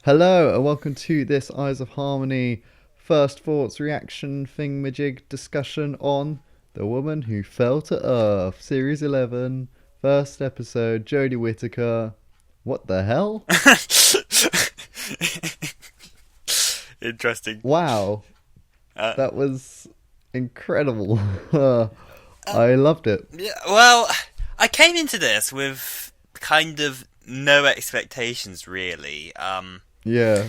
Hello and welcome to this Eyes of Harmony first thoughts reaction thingamajig discussion on The Woman Who Fell to Earth, Series 11, first episode, Jodie Whittaker. What the hell? Interesting. Wow, Uh, that was incredible. I loved it. yeah, well, I came into this with kind of no expectations, really. Yeah,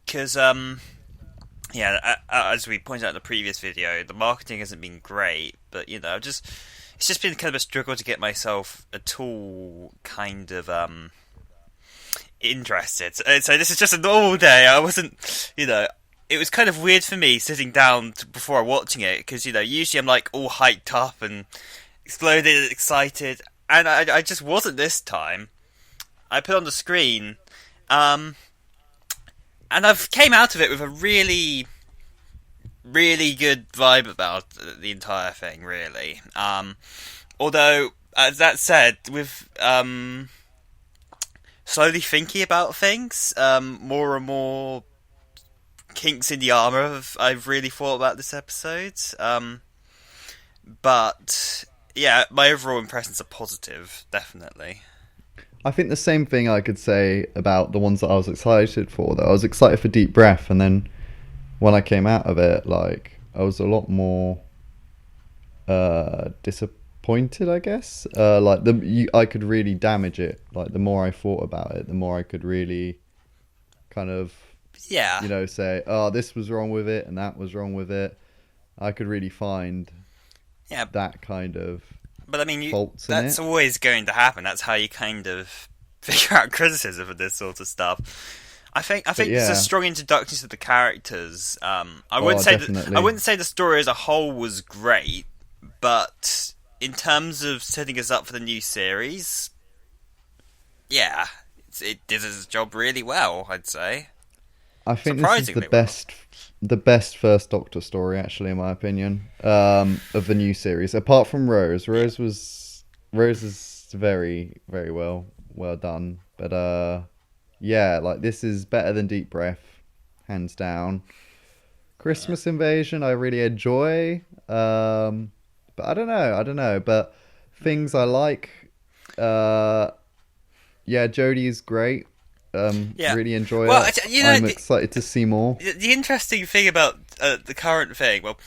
Because, yeah, as we pointed out in the previous video, the marketing hasn't been great, but, it's just been kind of a struggle to get myself at all kind of, interested. So this is just a normal day. I wasn't, it was kind of weird for me sitting down before watching it because usually I'm like all hyped up and exploded and excited, and I just wasn't this time. I put on the screen, and I've came out of it with a really, really good vibe about the entire thing. Really, although as that said, with slowly thinking about things, more and more kinks in the armor I've really thought about this episode. But yeah, my overall impressions are positive, definitely. I think the same thing I could say about the ones that I was excited for. Though I was excited for Deep Breath, and then when I came out of it, like I was a lot more disappointed, I guess. I could really damage it. Like the more I thought about it, the more I could really kind of Yeah, say, oh, this was wrong with it and that was wrong with it. I could really find yeah, that kind of but I mean, faults in that's it. always going to happen. That's how you kind of figure out criticism of this sort of stuff. I think But it's a yeah, strong introduction to the characters. I wouldn't oh, say that I definitely. wouldn't say the story as a whole was great, but in terms of setting us up for the new series, yeah, it did its job really well. I'd say I think this is surprisingly well. the best first Doctor story, actually, in my opinion, of the new series. Apart from Rose, Yeah, Rose is very very well done. But yeah, like this is better than Deep Breath, hands down. yeah, Christmas Invasion, I really enjoy. But I don't know. But things I like, uh, yeah, Jodie is great. yeah. Really enjoy Well, it. I'm excited to see more. the interesting thing about the current thing, well,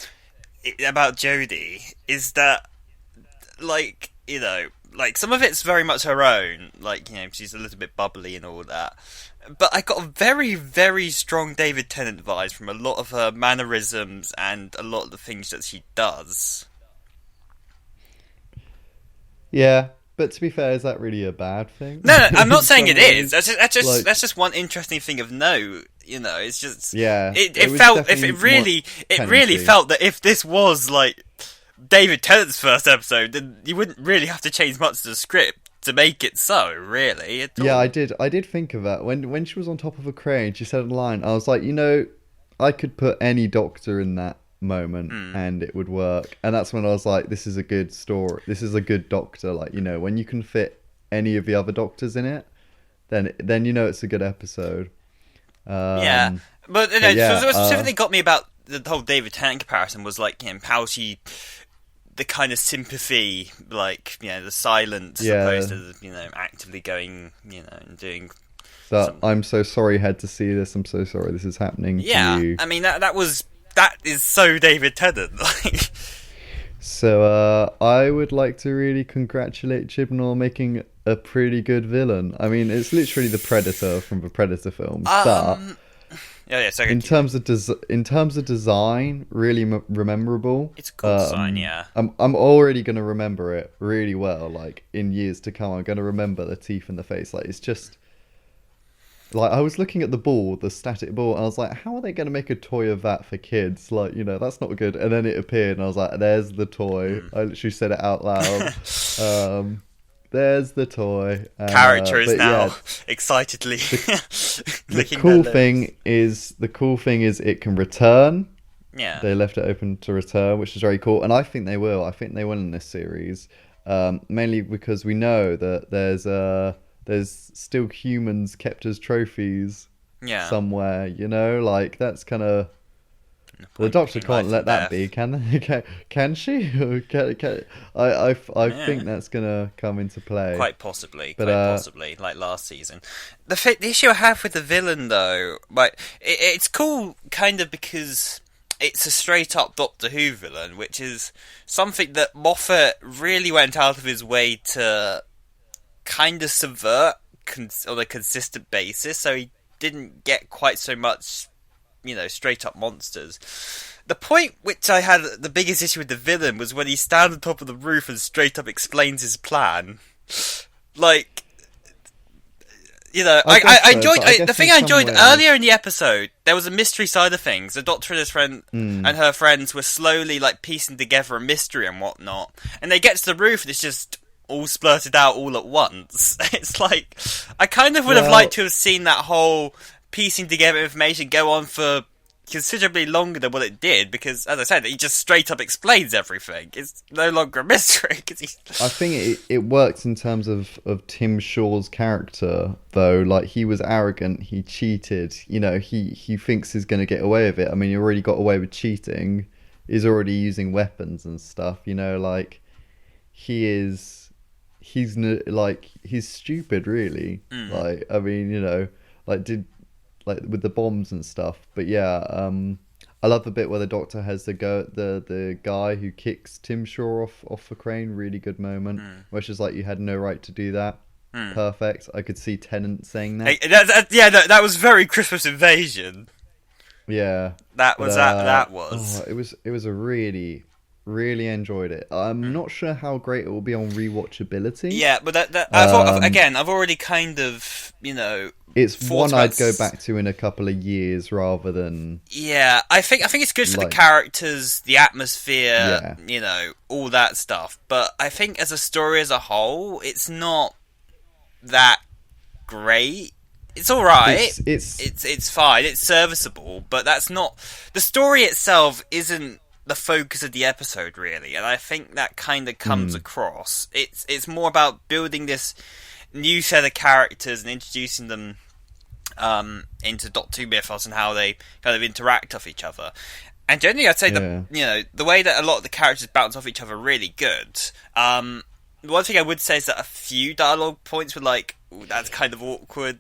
about Jodie is that, like, like some of it's very much her own. Like, she's a little bit bubbly and all that. But I got a very, very strong David Tennant vibes from a lot of her mannerisms and a lot of the things that she does. Yeah, but to be fair, is that really a bad thing No, no, I'm not in saying some it is. ways? That's just Like, that's just one interesting thing of note. It's just yeah, it it was felt if definitely more it really tenancy. felt that if this was like David Tennant's first episode, then you wouldn't really have to change much of the script to make it so, really, at Yeah, all. I did think of that when she was on top of a crane. She said a line. I was like, I could put any doctor in that moment Hmm. and it would work. And that's when I was like, this is a good story. This is a good doctor. Like, when you can fit any of the other doctors in it, then it's a good episode. Yeah, Um, but but so yeah, what specifically got me about the whole David Tennant comparison was like how she the kind of sympathy, like the silence, as opposed yeah. to actively going, and doing That some. I'm so sorry had to see this. I'm so sorry this is happening to Yeah, you. I mean that is so David Tennant. Like, So I would like to really congratulate Chibnall on making a pretty good villain. I mean, it's literally the Predator from the Predator films, but um, yeah, yeah. So in terms of design, really rememberable. it's a cool design, yeah. I'm already gonna remember it really well. Like in years to come, I'm gonna remember the teeth and the face. Like it's just like I was looking at the ball, the static ball, and I was like, how are they going to make a toy of that for kids? Like, that's not good. And then it appeared, and I was like, there's the toy. Mm. I literally said it out loud. Um, there's the toy. Character is But yeah, now excitedly the licking their cool lips. thing is it can return. Yeah. They left it open to return, which is very cool, and I think they will. I think they will in this series, mainly because we know that there's still humans kept as trophies Yeah. somewhere. You know, like that's kind of. No The point Doctor between can't life let and that death. be, can they? Can she? I think Yeah. that's gonna come into play. Quite possibly, But like last season. The issue I have with the villain, though, like it's cool, kind of because it's a straight up Doctor Who villain, which is something that Moffat really went out of his way to kind of subvert on a consistent basis, so he didn't get quite so much, straight up monsters. The point which I had the biggest issue with the villain was when he stands on top of the roof and straight up explains his plan. Like, I guess I so. enjoyed But I the guess thing in I some enjoyed earlier ways, in the episode. There was a mystery side of things. The Doctor and his friend mm, and her friends were slowly like piecing together a mystery and whatnot. And they get to the roof and it's just all splurted out all at once. It's like I kind of would have liked well, to have seen that whole piecing together information go on for considerably longer than what it did, because, as I said, he just straight up explains everything. It's no longer a mystery. I think it works in terms of Tim Shaw's character, though. Like, he was arrogant, he cheated. You know, he thinks he's going to get away with it. I mean, he already got away with cheating. He's already using weapons and stuff. You know, like he's stupid, really. Like, I mean, you know, like like with the bombs and stuff. But yeah, I love the bit where the Doctor has the guy who kicks Tim Shaw off the crane. Really good moment. Where it's just like, you had no right to do that. Perfect. I could see Tennant saying that. Hey, that was very Christmas Invasion. Yeah. That But was that was. it was a really enjoyed it. I'm not sure how great it will be on rewatchability. Yeah, but I've already kind of, It's thought one about. I'd go back to in a couple of years rather than Yeah, I think it's good for the like, characters, the atmosphere, yeah. all that stuff. But I think as a story as a whole, it's not that great. It's all right. It's fine. It's serviceable, but that's not the story itself. Isn't the focus of the episode really? And I think that kind of comes across. It's more about building this new set of characters and introducing them into Doctor Who mythos and how they kind of interact off each other. And generally, I'd say the way that a lot of the characters bounce off each other are really good. One thing I would say is that a few dialogue points were like, "Ooh, that's kind of awkward."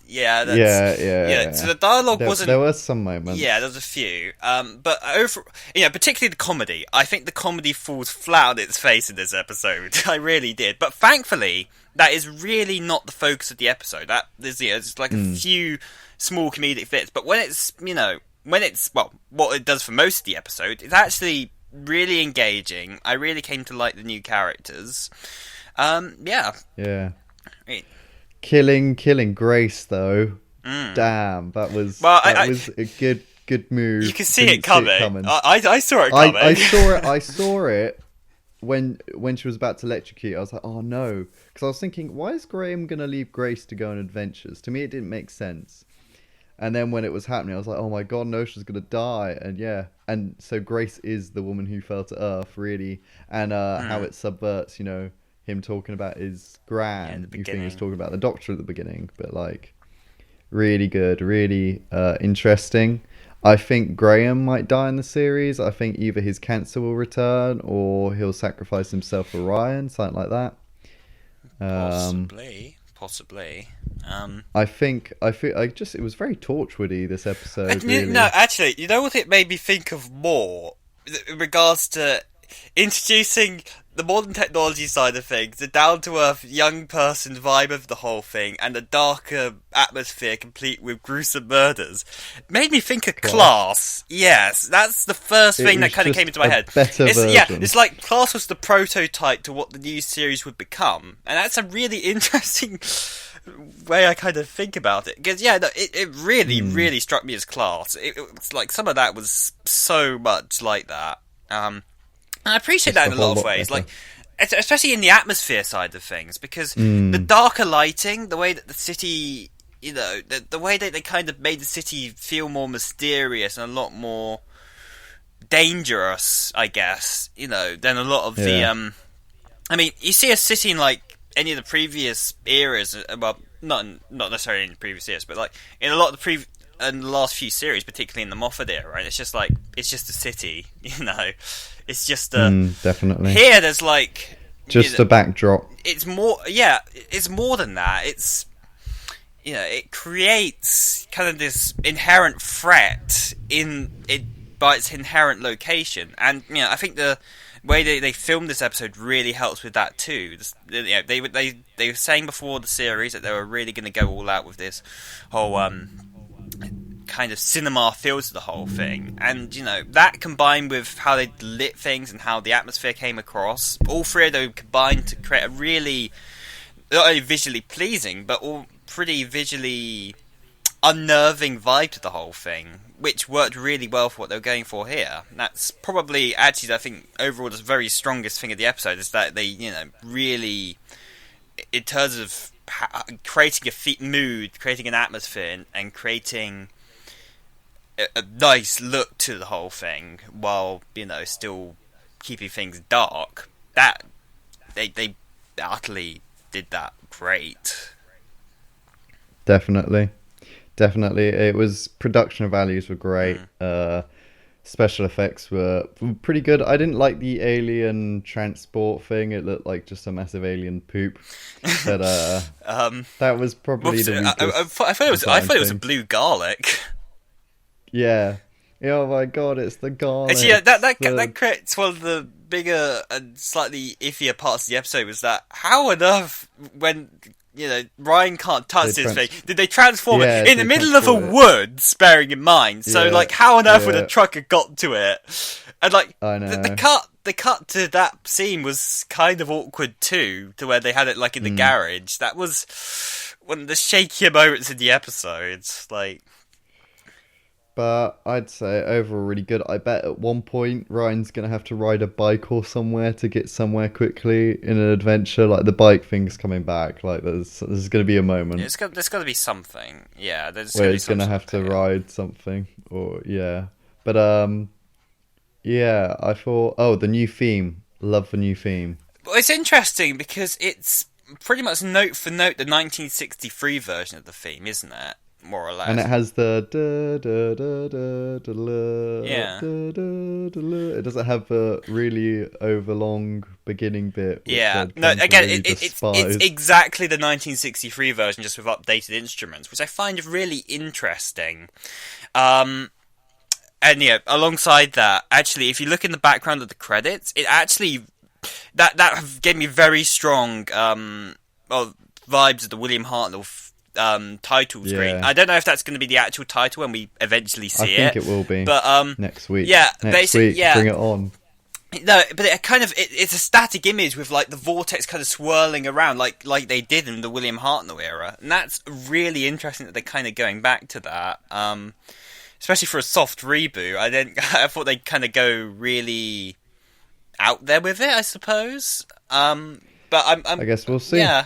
Yeah. So the dialogue wasn't. There were some moments. Yeah, there's a few. But over, particularly the comedy. I think the comedy falls flat on its face in this episode. I really did. But thankfully, that is really not the focus of the episode. That there's just like a few small comedic bits. But when it's what it does for most of the episode, it's actually really engaging. I really came to like the new characters. Yeah. Right. Killing Grace though. Damn, that was was a good move. You can see it coming. I saw it coming. I saw it when she was about to electrocute. I was like, oh no, because I was thinking, why is Graham gonna leave Grace to go on adventures? To me, it didn't make sense. And then when it was happening, I was like, oh my god, no, she's gonna die. And yeah, and so Grace is the woman who fell to Earth, really, and how it subverts, him talking about his gran. You think he's talking about the Doctor at the beginning, but like, really good, really interesting. I think Graham might die in the series. I think either his cancer will return or he'll sacrifice himself for Ryan, something like that. Possibly. I feel it was very Torchwoody, this episode. Really. No, actually, you know what it made me think of more in regards to introducing the modern technology side of things, the down-to-earth young person vibe of the whole thing, and the darker atmosphere complete with gruesome murders. It made me think of Class. Yes, that's the first thing that kind of came into my head. It's like Class was the prototype to what the new series would become, and that's a really interesting way I kind of think about it. Because it really, really struck me as Class. It's like some of that was so much like that. And I appreciate that in a lot of ways, like especially in the atmosphere side of things, because the darker lighting, the way that the city, the way that they kind of made the city feel more mysterious and a lot more dangerous, I guess, than a lot of the. I mean, you see a city in like any of the previous eras, well, not necessarily in the previous years, but like in a lot of in the last few series, particularly in the Moffat era, right? It's just like it's just a city, It's just a definitely. Here, there's like Just a backdrop. It's more, yeah. It's more than that. It's it creates kind of this inherent threat in it by its inherent location, and I think the way they filmed this episode really helps with that too. They were saying before the series that they were really going to go all out with this whole kind of cinema feel to the whole thing, and that combined with how they lit things and how the atmosphere came across, all three of them combined to create a really not only visually pleasing but all pretty visually unnerving vibe to the whole thing, which worked really well for what they were going for here. And that's probably, actually, I think overall the very strongest thing of the episode is that they, really, in terms of creating a mood, creating an atmosphere, and creating a nice look to the whole thing, while still keeping things dark. That they utterly did that great. Definitely. It was, production values were great. Special effects were pretty good. I didn't like the alien transport thing. It looked like just a massive alien poop. But that was probably the weakest. I thought it was a blue garlic. Yeah. Oh my god, it's the garlic. Actually, yeah, that creates one of the bigger and slightly iffier parts of the episode. Was that how on earth, when Ryan can't touch this thing, did they transform it in the middle of a woods, bearing in mind? So, how on earth would a truck have got to it? And, I know. the cut to that scene was kind of awkward, too, to where they had it, in the garage. That was one of the shakier moments in the episode, But I'd say overall really good. I bet at one point Ryan's going to have to ride a bike or somewhere to get somewhere quickly in an adventure. The bike thing's coming back. There's going to be a moment. There's got to be something. Yeah, where he's going to have to ride something. But I thought, the new theme. Love the new theme. Well, it's interesting because it's pretty much note for note the 1963 version of the theme, isn't it? More or less. And it has the it doesn't have a really overlong beginning bit. Yeah, no, again, it's exactly the 1963 version, just with updated instruments, which I find really interesting. And alongside that, actually, if you look in the background of the credits, it actually that gave me very strong vibes of the William Hartnell title screen. I don't know if that's going to be the actual title when we eventually see it. I think it will be. But next week. Yeah, next week. Yeah. Bring it on. No, but it's a static image with the vortex kind of swirling around like they did in the William Hartnell era, and that's really interesting that they're kind of going back to that. Especially for a soft reboot. I thought they'd kind of go really out there with it, I suppose. But I guess we'll see. Yeah.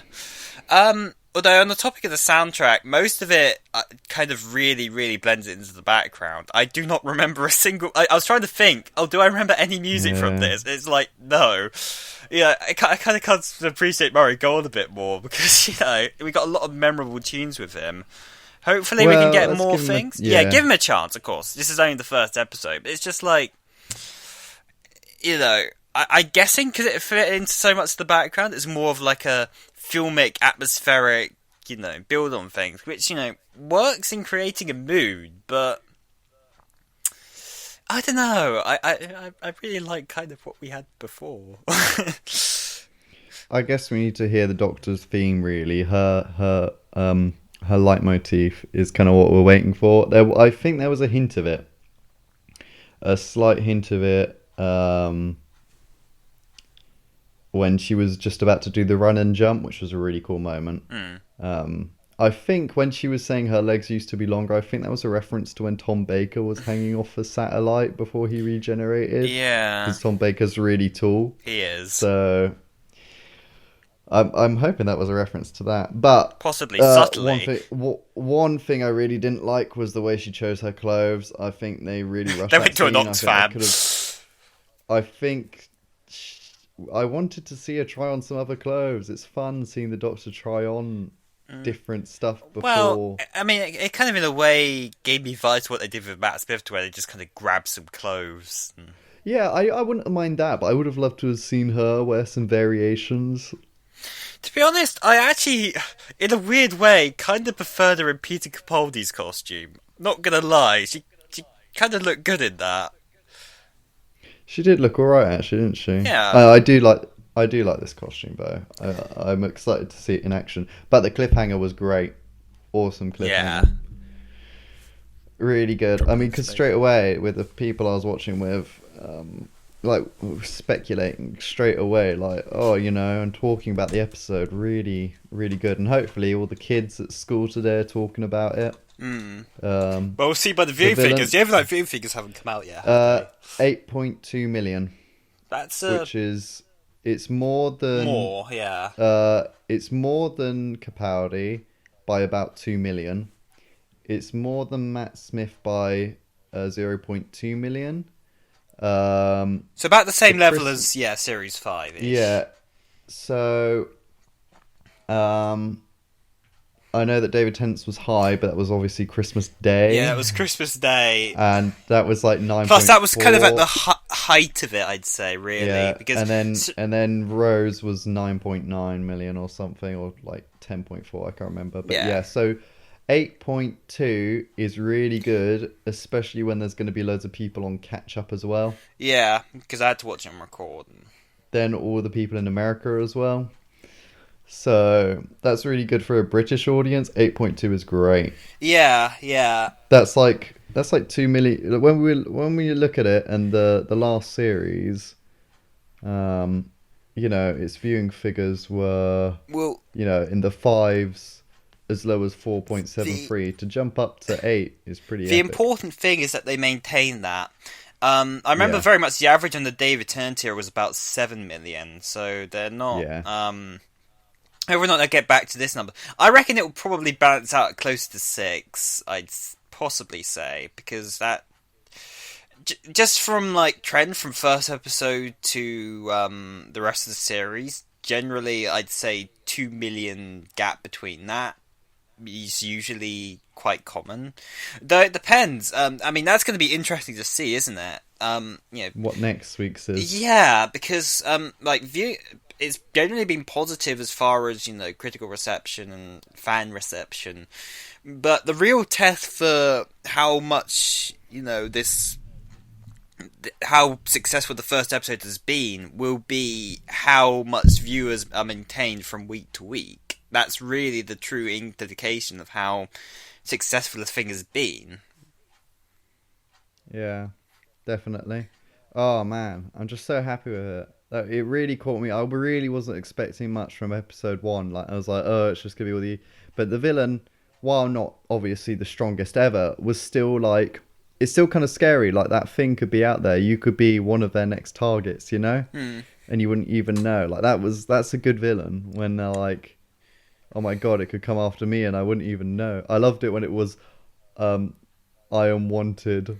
Although on the topic of the soundtrack, most of it kind of really, really blends it into the background. I do not remember a single... I was trying to think, do I remember any music from this? It's no. Yeah, I kind of can't appreciate Murray Gold a bit more because, we got a lot of memorable tunes with him. Hopefully we can get more things. Give him a chance, of course. This is only the first episode, but it's just I'm guessing because it fit into so much of the background, it's more of a filmic, atmospheric, build on things, which, works in creating a mood, but I don't know. I really like kind of what we had before. I guess we need to hear the Doctor's theme, really. Her leitmotif is kind of what we're waiting for. I think there was a hint of it. A slight hint of it. When she was just about to do the run and jump, which was a really cool moment. I think when she was saying her legs used to be longer, I think that was a reference to when Tom Baker was hanging off a satellite before he regenerated. Yeah. Because Tom Baker's really tall. He is. So I'm hoping that was a reference to that. But possibly subtly. One thing I really didn't like was the way she chose her clothes. I think they really rushed They went to an Oxfam. I think... I wanted to see her try on some other clothes. It's fun seeing the Doctor try on different stuff Well, before. I mean, it kind of in a way gave me vibes to what they did with Matt Smith, to where they just kind of grabbed some clothes. Yeah, I wouldn't mind that, but I would have loved to have seen her wear some variations. To be honest, I actually, in a weird way, kind of preferred her in Peter Capaldi's costume. Not gonna lie, she kind of looked good in that. She did look alright, actually, didn't she? Yeah. I do like this costume though. I'm excited to see it in action. But the cliffhanger was great, awesome cliffhanger. Yeah. Really good. I mean, because straight away with the people I was watching with, like speculating straight away, like, oh, and talking about the episode, really, really good. And hopefully all the kids at school today are talking about it. Well, we'll see by the viewing figures. The overnight viewing figures haven't come out yet. 8.2 million. That's which is, it's more than it's more than Capaldi by about 2 million. It's more than Matt Smith by 0.2 million. So about the same level as Series 5 -ish. Yeah. So I know that David Tennant's was high, but that was obviously Christmas Day. Yeah, it was Christmas Day. And that was like 9. Plus, that was kind of at the height of it, I'd say, really. Yeah, because and then Rose was 9.9 million or something, or like 10.4, I can't remember. But yeah, so 8.2 is really good, especially when there's going to be loads of people on catch-up as well. Yeah, because I had to watch it on record. Then all the people in America as well. So that's really good for a British audience. 8.2 is great. Yeah. That's like 2 million. When we look at it, and the last series, its viewing figures were in the fives, as low as 4.73. To jump up to 8 is pretty. The epic. important thing is that they maintain that. I remember very much the average on the day return tier was about 7 million. So they're not. Yeah. We're not going to get back to this number. I reckon it will probably balance out close to 6, I'd possibly say, because that... just from, like, trend from first episode to the rest of the series, generally, I'd say 2 million gap between that is usually quite common. Though it depends. I mean, that's going to be interesting to see, isn't it? What next week's is. Yeah, because, it's generally been positive as far as, critical reception and fan reception. But the real test for how much, how successful the first episode has been will be how much viewers are maintained from week to week. That's really the true indication of how successful the thing has been. Yeah, definitely. Oh, man. I'm just so happy with it. It really caught me. I really wasn't expecting much from episode 1. Like, I was like, oh, it's just gonna be all the... But the villain, while not obviously the strongest ever, was still like... It's still kind of scary. Like, that thing could be out there. You could be one of their next targets, And you wouldn't even know. Like, that's a good villain. When they're like, oh my god, it could come after me and I wouldn't even know. I loved it when it was, I am wanted...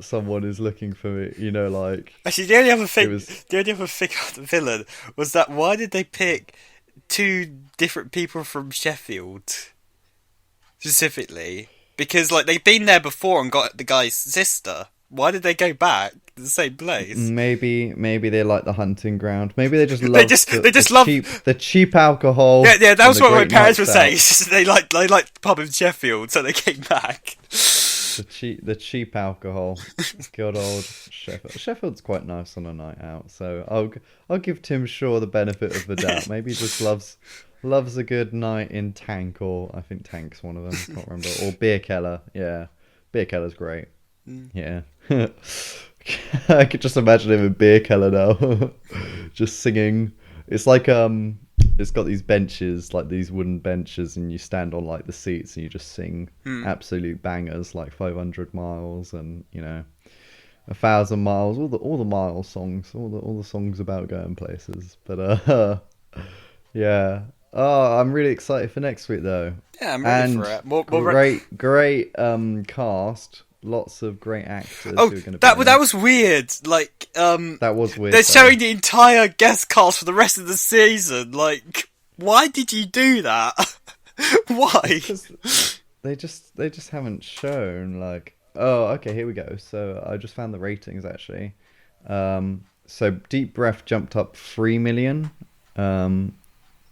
Someone is looking for me, like... Actually, the only other thing about the villain was that why did they pick 2 different people from Sheffield? Specifically. Because, like, they've been there before and got the guy's sister. Why did they go back to the same place? Maybe they like the hunting ground. Maybe they just love the cheap alcohol. Yeah, that was what my parents were saying. They like the pub in Sheffield, so they came back. The cheap alcohol. Good old Sheffield. Sheffield's quite nice on a night out, so I'll give Tim Shaw the benefit of the doubt. Maybe he just loves a good night in Tank, or I think Tank's one of them. I can't remember. Or Beer Keller. Yeah, Beer Keller's great. Yeah. I could just imagine him in Beer Keller now, just singing. It's like it's got these benches, like these wooden benches, and you stand on like the seats and you just sing absolute bangers, like 500 miles and 1,000 miles, all the mile songs, all the songs about going places. But yeah. Oh, I'm really excited for next week though. Yeah, I'm ready for it. Great cast. Lots of great actors. Oh, who are going to that was weird. Like, that was weird. They're showing the entire guest cast for the rest of the season. Like, why did you do that? Why? Because they just haven't shown like. Oh, okay, here we go. So I just found the ratings actually. So Deep Breath jumped up 3 million. Um,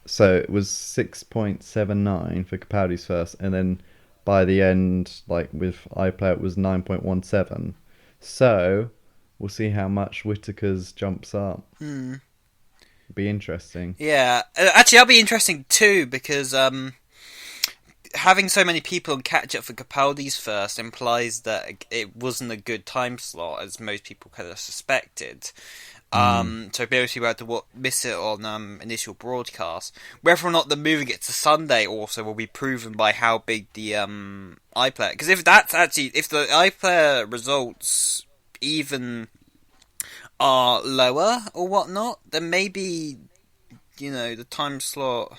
so it was 6.79 for Capaldi's first, and then by the end, like with iPlayer, it was 9.17. So we'll see how much Whittaker's jumps up. Be interesting. Yeah, actually, that'll be interesting too because having so many people on catch up for Capaldi's first implies that it wasn't a good time slot, as most people kind of suspected. So basically, we had to miss it on initial broadcast. Whether or not they're moving it to Sunday also will be proven by how big the iPlayer. Because if the iPlayer results even are lower or whatnot, then maybe the time slot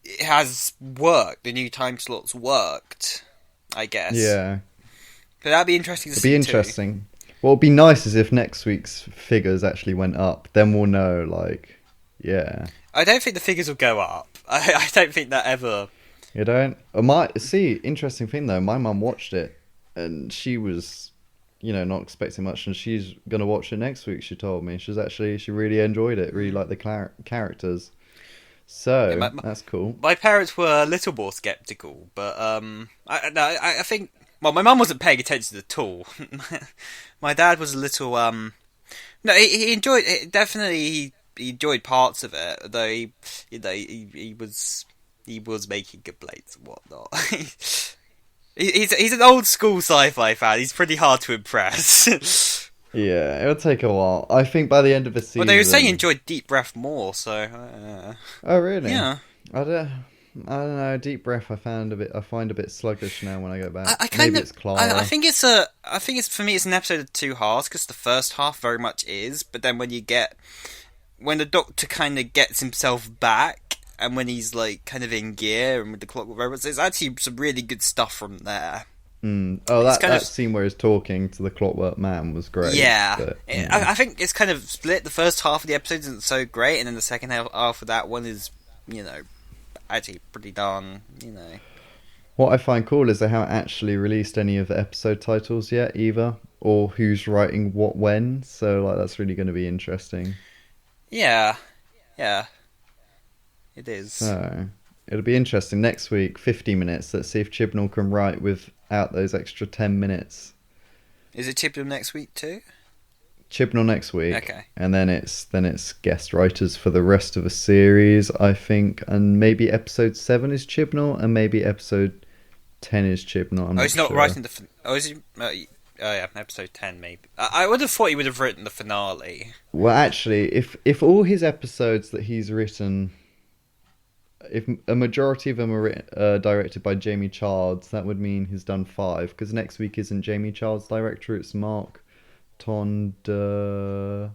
it has worked. The new time slot's worked, I guess. Yeah, But that'd be interesting to it'd see be interesting. What would be nice is if next week's figures actually went up. Then we'll know, like, yeah. I don't think the figures will go up. I don't think that ever. You don't? Interesting thing though, my mum watched it and she was, not expecting much, and she's gonna watch it next week. She told me she really enjoyed it, really liked the characters. So Yeah, that's cool. My parents were a little more skeptical, but I think. Well, my mum wasn't paying attention at all. My dad was a little. No, he enjoyed it. Definitely, he enjoyed parts of it, though he was making complaints and whatnot. He's an old school sci-fi fan. He's pretty hard to impress. Yeah, it'll take a while. I think by the end of the season. Well, they were saying he enjoyed Deep Breath more, so. Oh really? Yeah. I don't know. Deep Breath, I find a bit sluggish now when I go back. It's Clara. I think it's for me. It's an episode of two halves because the first half very much is, but then when the Doctor kind of gets himself back, and when he's like kind of in gear and with the clockwork robots, there's actually some really good stuff from there. Oh, that scene where he's talking to the Clockwork Man was great. Yeah, but, I think it's kind of split. The first half of the episode isn't so great, and then the second half of that one is, actually pretty darn, What I find cool is they haven't actually released any of the episode titles yet either, or who's writing what when. So like that's really going to be interesting. Yeah, it is. So it'll be interesting next week. 50 minutes. Let's see if Chibnall can write without those extra 10 minutes. Is it Chibnall next week too? Chibnall next week. Okay. And then it's guest writers for the rest of the series, I think, and maybe episode 7 is Chibnall, and maybe episode 10 is Chibnall. He's not writing the. Is he? Oh yeah, episode 10 maybe. I would have thought he would have written the finale. Well, actually, if all his episodes that he's written, if a majority of them are directed by Jamie Childs, that would mean he's done 5. Because next week isn't Jamie Childs' director; it's Mark Tondre,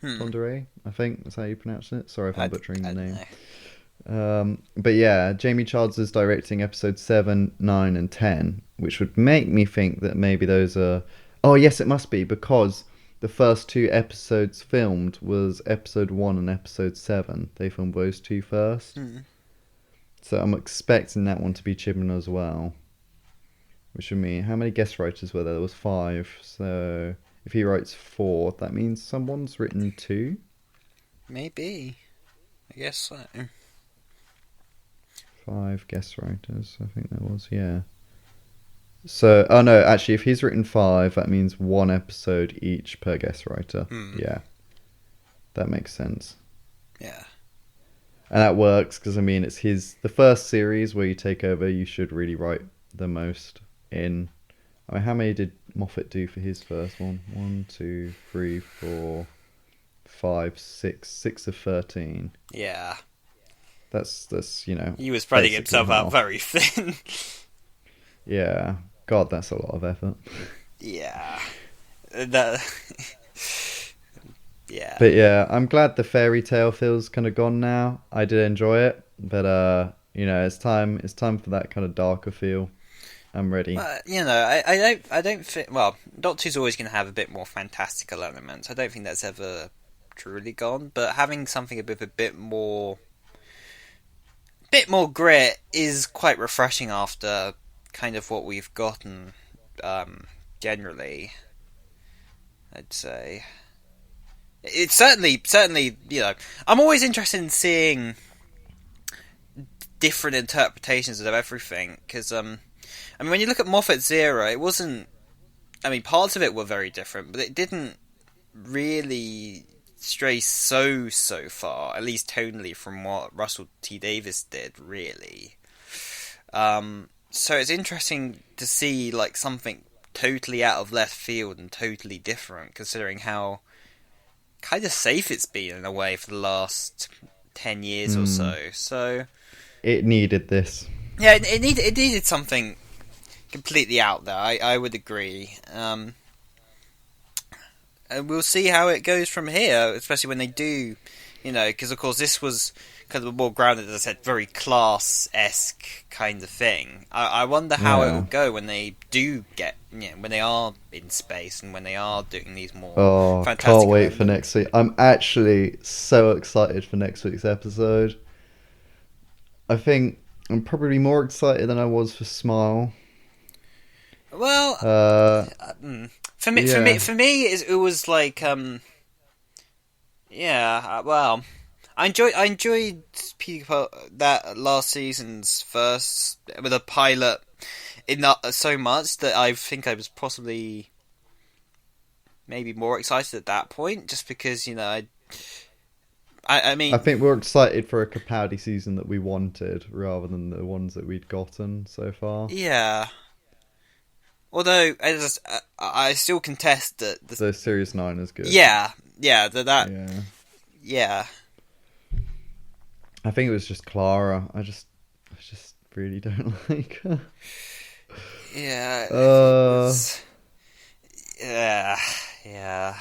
I think that's how you pronounce it. Sorry if I'm butchering the name. But yeah, Jamie Childs is directing episode 7, 9 and 10, which would make me think that maybe those are... Oh yes, it must be, because the first 2 episodes filmed was episode 1 and episode 7. They filmed those 2 first. So I'm expecting that one to be Chibnall as well. Which would mean, how many guest writers were there? There was 5. So if he writes 4, that means someone's written 2? Maybe. I guess so. 5 guest writers, I think that was, yeah. So, oh no, actually, if he's written 5, that means 1 episode each per guest writer. Yeah. That makes sense. Yeah. And that works, because, I mean, it's the first series where you take over, you should really write the most in. I mean, how many did Moffat do for his first one? 1, 2, 3, 4, 5, 6. 6 of 13. Yeah. That's he was spreading himself out very thin. Yeah. God, that's a lot of effort. Yeah. Yeah. But yeah, I'm glad the fairy tale feels kind of gone now. I did enjoy it, but it's time for that kind of darker feel. I'm ready. I don't think. Well, Doctor's always going to have a bit more fantastical elements. I don't think that's ever truly gone. But having something with a bit more bit more grit is quite refreshing after kind of what we've gotten generally, I'd say. It's certainly, I'm always interested in seeing different interpretations of everything, because, when you look at Moffat's era, it wasn't, parts of it were very different, but it didn't really stray so far, at least tonally, from what Russell T Davies did, really. So it's interesting to see, like, something totally out of left field and totally different, considering how kind of safe it's been in a way for the last 10 years or so. So it needed this. Yeah, it needed something completely out there. I would agree. And we'll see how it goes from here, especially when they do, because of course this was kind of a more grounded, as I said, very class-esque kind of thing. I wonder how it will go when they do get, when they are in space and when they are doing these more fantastic can't wait events. for next week. I'm actually so excited for next week's episode. I think I'm probably more excited than I was for Smile. Well, for me, it was like, well, I enjoyed that last season's first with a pilot in that so much that I think I was possibly maybe more excited at that point, just because I think we're excited for a Capaldi season that we wanted rather than the ones that we'd gotten so far. Yeah. Although I still contest that the Series 9 is good. Yeah. I think it was just Clara. I just really don't like her. Yeah. Yeah.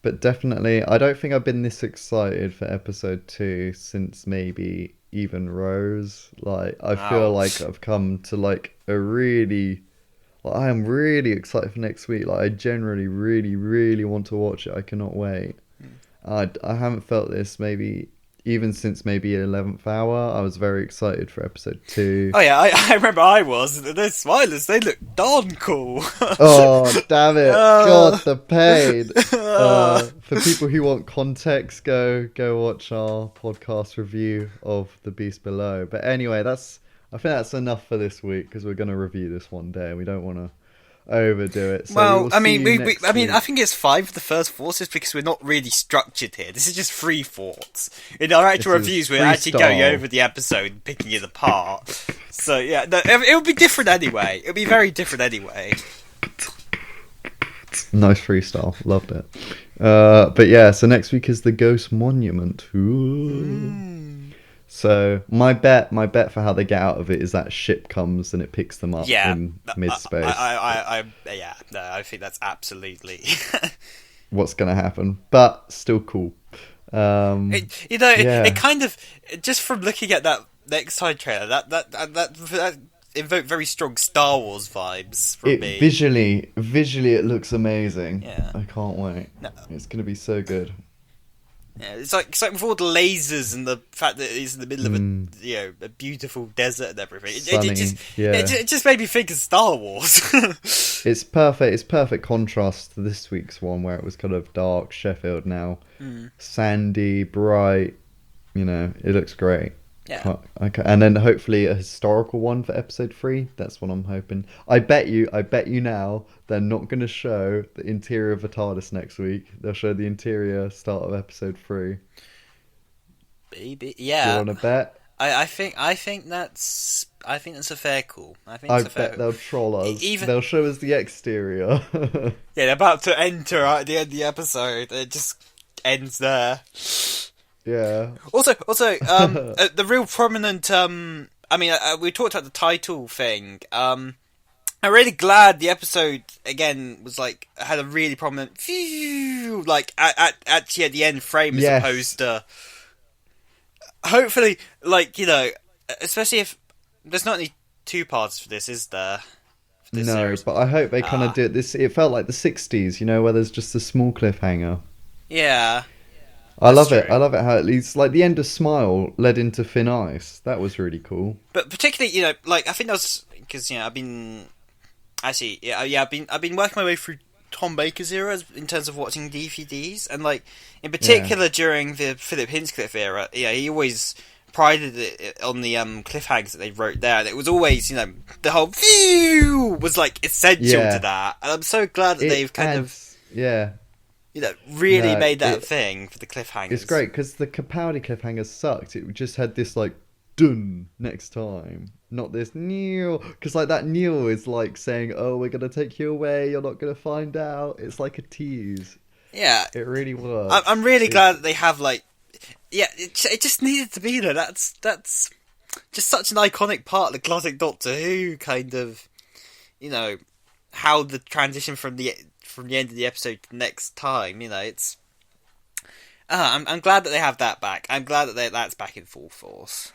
But definitely, I don't think I've been this excited for episode 2 since maybe even Rose. Like, I feel like I've come to like a really... I am really excited for next week. Like, I generally really, really want to watch it. I cannot wait. I haven't felt this maybe even since maybe 11th Hour. I was very excited for episode 2. Oh yeah, I remember I was. Those Smilers, they look darn cool. Oh, damn it. God, the pain. For people who want context, go watch our podcast review of The Beast Below. But anyway, I think that's enough for this week, because we're going to review this one day and we don't want to overdo it. So well, I think it's 5 of the first thoughts, just because we're not really structured here. This is just free thoughts. In our actual reviews, we're actually going over the episode and picking it apart. So yeah, no, it'll be different anyway. It'll be very different anyway. Nice freestyle, loved it. But yeah, so next week is the Ghost Monument. So my bet for how they get out of it is that ship comes and it picks them up in mid-space. I think that's absolutely what's going to happen, but still cool. It kind of, just from looking at that next time trailer, that invoked very strong Star Wars vibes from me. Visually, it looks amazing. Yeah, I can't wait. No. It's going to be so good. Yeah, it's like with all the lasers and the fact that it's in the middle of a beautiful desert and everything. It just made me think of Star Wars. It's perfect. It's perfect contrast to this week's one, where it was kind of dark Sheffield, now sandy, bright. It looks great. Yeah. Okay, and then hopefully a historical one for episode 3. That's what I'm hoping. I bet you now they're not going to show the interior of the TARDIS next week. They'll show the interior start of episode 3. Maybe, yeah. Do you want to bet? I think that's a fair call. I bet they'll troll us. They'll show us the exterior. Yeah, they're about to enter at the end of the episode. It just ends there. Yeah. Also, the real prominent. We talked about the title thing. I'm really glad the episode again was had a really prominent phew, actually at the end frame, as opposed to. Hopefully, especially if there's not any 2 parts for this, is there? No, series? But I hope they kind of do it. It felt like the 60s, where there's just a small cliffhanger. Yeah. I love it. true. I love it how it leads. Like the end of Smile led into Thin Ice. That was really cool. But particularly, like I think that was because I've been actually I've been working my way through Tom Baker's era in terms of watching DVDs, and like in particular during the Philip Hinchcliffe era, he always prided it on the cliffhangers that they wrote there. And it was always the whole view was like essential to that, and I'm so glad that they've kind of really made that a thing for the cliffhangers. It's great because the Capaldi cliffhangers sucked. It just had this like done next time, not this new, because like that new is like saying, oh, we're gonna take you away, you're not gonna find out. It's like a tease. Yeah, it really works. I'm really glad that they have like it just needed to be there. That's just such an iconic part of the classic Doctor Who kind of how the transition from the end of the episode to next time. It's I'm glad that they have that back. I'm glad that that's back in full force.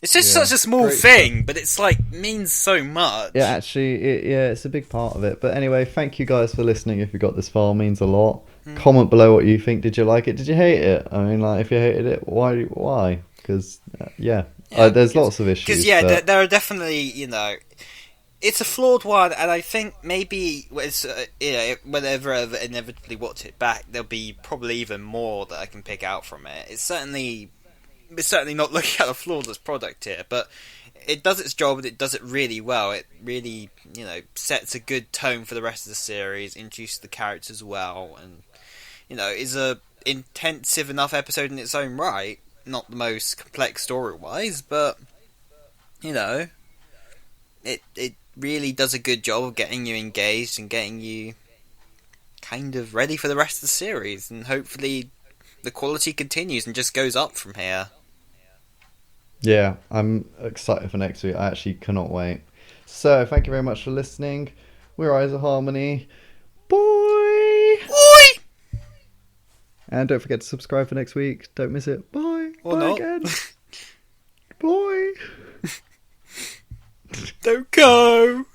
It's just such a small thing, but it's like means so much. Yeah, actually, it's a big part of it. But anyway, thank you guys for listening. If you got this far, it means a lot. Comment below what you think. Did you like it? Did you hate it? I mean, like, if you hated it, why? Because there's lots of issues. Because there are definitely it's a flawed one, and I think maybe whenever I inevitably watch it back, there'll be probably even more that I can pick out from it. It's certainly not looking at a flawless product here, but it does its job and it does it really well. It really, sets a good tone for the rest of the series, introduces the characters well, and is a intensive enough episode in its own right. Not the most complex story-wise, but it really does a good job of getting you engaged and getting you kind of ready for the rest of the series, and hopefully the quality continues and just goes up from here. Yeah, I'm excited for next week. I actually cannot wait. So, thank you very much for listening. We're Eyes of Harmony. Boy! Boy! And don't forget to subscribe for next week. Don't miss it. Bye. Or Bye not. again. Boy! Don't go!